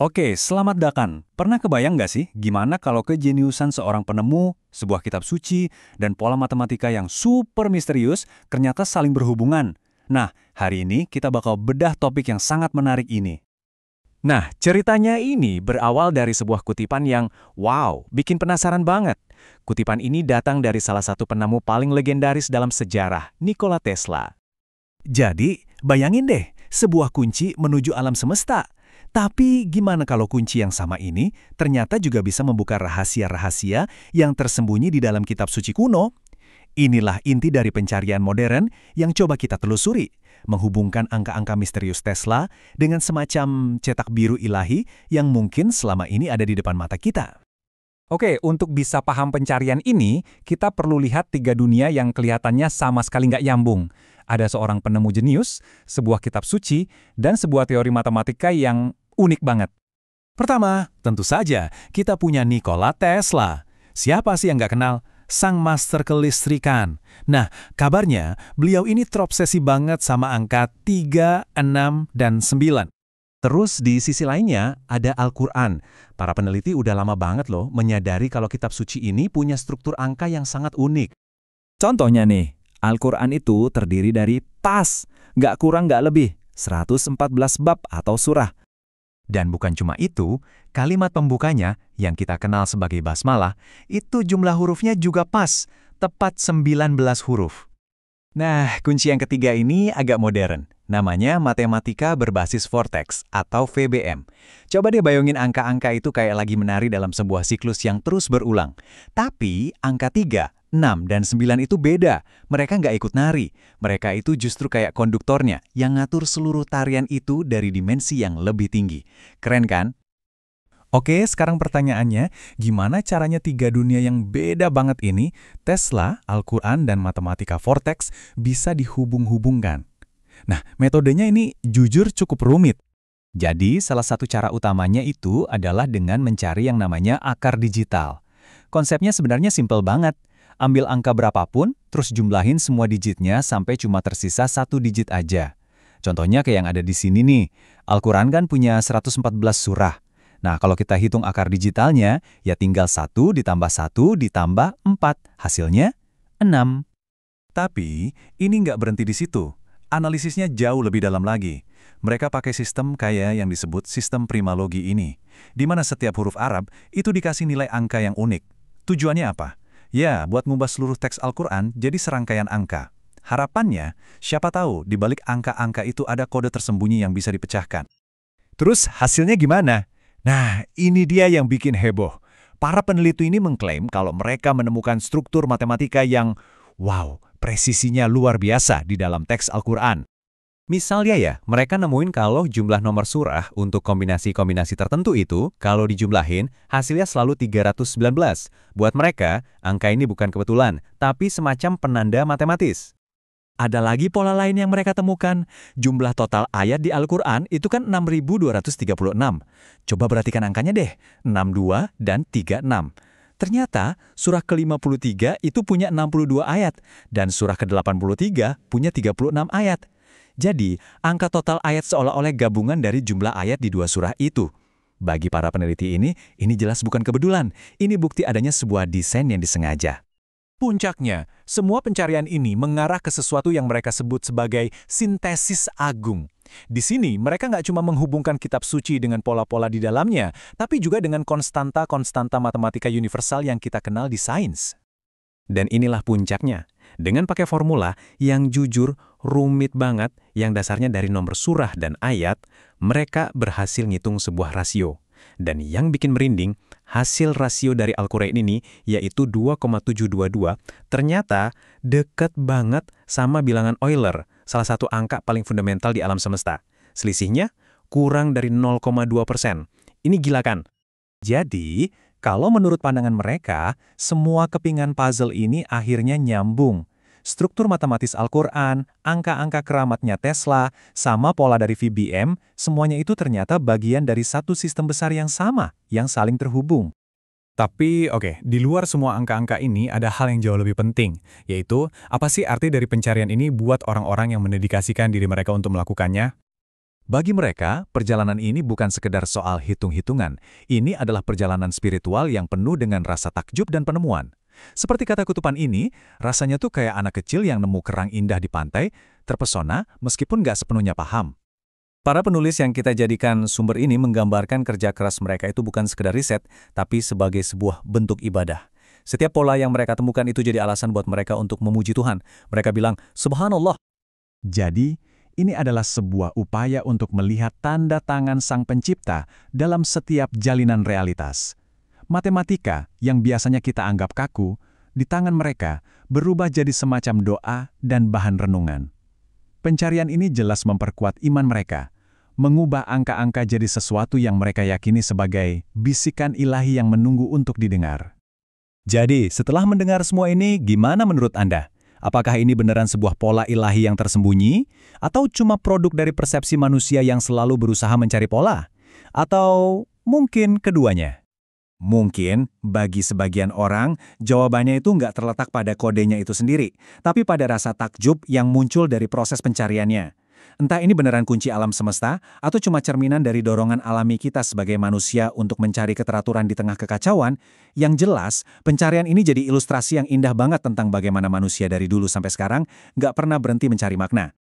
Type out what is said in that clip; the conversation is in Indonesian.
Oke, selamat Dakan. Pernah kebayang nggak sih gimana kalau kejeniusan seorang penemu, sebuah kitab suci, dan pola matematika yang super misterius ternyata saling berhubungan? Nah, hari ini kita bakal bedah topik yang sangat menarik ini. Nah, ceritanya ini berawal dari sebuah kutipan yang, wow, bikin penasaran banget. Kutipan ini datang dari salah satu penemu paling legendaris dalam sejarah, Nikola Tesla. Jadi, bayangin deh, sebuah kunci menuju alam semesta. Tapi gimana kalau kunci yang sama ini ternyata juga bisa membuka rahasia-rahasia yang tersembunyi di dalam kitab suci kuno? Inilah inti dari pencarian modern yang coba kita telusuri, menghubungkan angka-angka misterius Tesla dengan semacam cetak biru ilahi yang mungkin selama ini ada di depan mata kita. Oke, untuk bisa paham pencarian ini, kita perlu lihat tiga dunia yang kelihatannya sama sekali nggak nyambung. Ada seorang penemu jenius, sebuah kitab suci, dan sebuah teori matematika yang unik banget. Pertama, tentu saja kita punya Nikola Tesla. Siapa sih yang nggak kenal? Sang master kelistrikan. Nah, kabarnya beliau ini terobsesi banget sama angka 3, 6, dan 9. Terus di sisi lainnya ada Al-Quran. Para peneliti udah lama banget loh menyadari kalau kitab suci ini punya struktur angka yang sangat unik. Contohnya nih, Al-Quran itu terdiri dari pas, nggak kurang nggak lebih, 114 bab atau surah. Dan bukan cuma itu, kalimat pembukanya yang kita kenal sebagai basmalah, itu jumlah hurufnya juga pas, tepat 19 huruf. Nah, kunci yang ketiga ini agak modern. Namanya matematika berbasis vortex atau VBM. Coba deh bayangin angka-angka itu kayak lagi menari dalam sebuah siklus yang terus berulang. Tapi angka 3, 6, dan 9 itu beda. Mereka nggak ikut nari. Mereka itu justru kayak konduktornya yang ngatur seluruh tarian itu dari dimensi yang lebih tinggi. Keren kan? Oke, sekarang pertanyaannya, gimana caranya tiga dunia yang beda banget ini, Tesla, Al-Quran, dan matematika vortex, bisa dihubung-hubungkan? Nah, metodenya ini jujur cukup rumit. Jadi, salah satu cara utamanya itu adalah dengan mencari yang namanya akar digital. Konsepnya sebenarnya simpel banget. Ambil angka berapapun, terus jumlahin semua digitnya sampai cuma tersisa satu digit aja. Contohnya kayak yang ada di sini nih. Al-Quran kan punya 114 surah. Nah, kalau kita hitung akar digitalnya, ya tinggal 1 ditambah 1 ditambah 4. Hasilnya 6. Tapi, ini nggak berhenti di situ. Analisisnya jauh lebih dalam lagi. Mereka pakai sistem kayak yang disebut sistem primalogi ini, di mana setiap huruf Arab itu dikasih nilai angka yang unik. Tujuannya apa? Ya, buat ngubah seluruh teks Al-Quran jadi serangkaian angka. Harapannya, siapa tahu di balik angka-angka itu ada kode tersembunyi yang bisa dipecahkan. Terus hasilnya gimana? Nah, ini dia yang bikin heboh. Para peneliti ini mengklaim kalau mereka menemukan struktur matematika yang, wow, presisinya luar biasa di dalam teks Al-Quran. Misalnya ya, mereka nemuin kalau jumlah nomor surah untuk kombinasi-kombinasi tertentu itu, kalau dijumlahin, hasilnya selalu 319. Buat mereka, angka ini bukan kebetulan, tapi semacam penanda matematis. Ada lagi pola lain yang mereka temukan. Jumlah total ayat di Al-Quran itu kan 6.236. Coba perhatikan angkanya deh, 62 dan 36. Ternyata surah ke-53 itu punya 62 ayat, dan surah ke-83 punya 36 ayat. Jadi, angka total ayat seolah-olah gabungan dari jumlah ayat di dua surah itu. Bagi para peneliti ini jelas bukan kebetulan. Ini bukti adanya sebuah desain yang disengaja. Puncaknya, semua pencarian ini mengarah ke sesuatu yang mereka sebut sebagai sintesis agung. Di sini, mereka nggak cuma menghubungkan kitab suci dengan pola-pola di dalamnya, tapi juga dengan konstanta-konstanta matematika universal yang kita kenal di sains. Dan inilah puncaknya. Dengan pakai formula yang jujur, rumit banget, yang dasarnya dari nomor surah dan ayat, mereka berhasil ngitung sebuah rasio. Dan yang bikin merinding, hasil rasio dari Al-Quran ini, yaitu 2,722, ternyata deket banget sama bilangan Euler, salah satu angka paling fundamental di alam semesta. Selisihnya kurang dari 0,2%. Ini gila kan? Jadi, kalau menurut pandangan mereka, semua kepingan puzzle ini akhirnya nyambung. Struktur matematis Al-Quran, angka-angka keramatnya Tesla, sama pola dari VBM, semuanya itu ternyata bagian dari satu sistem besar yang sama, yang saling terhubung. Tapi, oke, di luar semua angka-angka ini ada hal yang jauh lebih penting, yaitu apa sih arti dari pencarian ini buat orang-orang yang mendedikasikan diri mereka untuk melakukannya? Bagi mereka, perjalanan ini bukan sekedar soal hitung-hitungan. Ini adalah perjalanan spiritual yang penuh dengan rasa takjub dan penemuan. Seperti kata kutupan ini, rasanya tuh kayak anak kecil yang nemu kerang indah di pantai, terpesona meskipun nggak sepenuhnya paham. Para penulis yang kita jadikan sumber ini menggambarkan kerja keras mereka itu bukan sekedar riset, tapi sebagai sebuah bentuk ibadah. Setiap pola yang mereka temukan itu jadi alasan buat mereka untuk memuji Tuhan. Mereka bilang, Subhanallah. Jadi, ini adalah sebuah upaya untuk melihat tanda tangan Sang Pencipta dalam setiap jalinan realitas. Matematika yang biasanya kita anggap kaku, di tangan mereka berubah jadi semacam doa dan bahan renungan. Pencarian ini jelas memperkuat iman mereka, mengubah angka-angka jadi sesuatu yang mereka yakini sebagai bisikan ilahi yang menunggu untuk didengar. Jadi, setelah mendengar semua ini, gimana menurut Anda? Apakah ini beneran sebuah pola ilahi yang tersembunyi? Atau cuma produk dari persepsi manusia yang selalu berusaha mencari pola? Atau mungkin keduanya? Mungkin, bagi sebagian orang, jawabannya itu nggak terletak pada kodenya itu sendiri, tapi pada rasa takjub yang muncul dari proses pencariannya. Entah ini beneran kunci alam semesta, atau cuma cerminan dari dorongan alami kita sebagai manusia untuk mencari keteraturan di tengah kekacauan, yang jelas, pencarian ini jadi ilustrasi yang indah banget tentang bagaimana manusia dari dulu sampai sekarang nggak pernah berhenti mencari makna.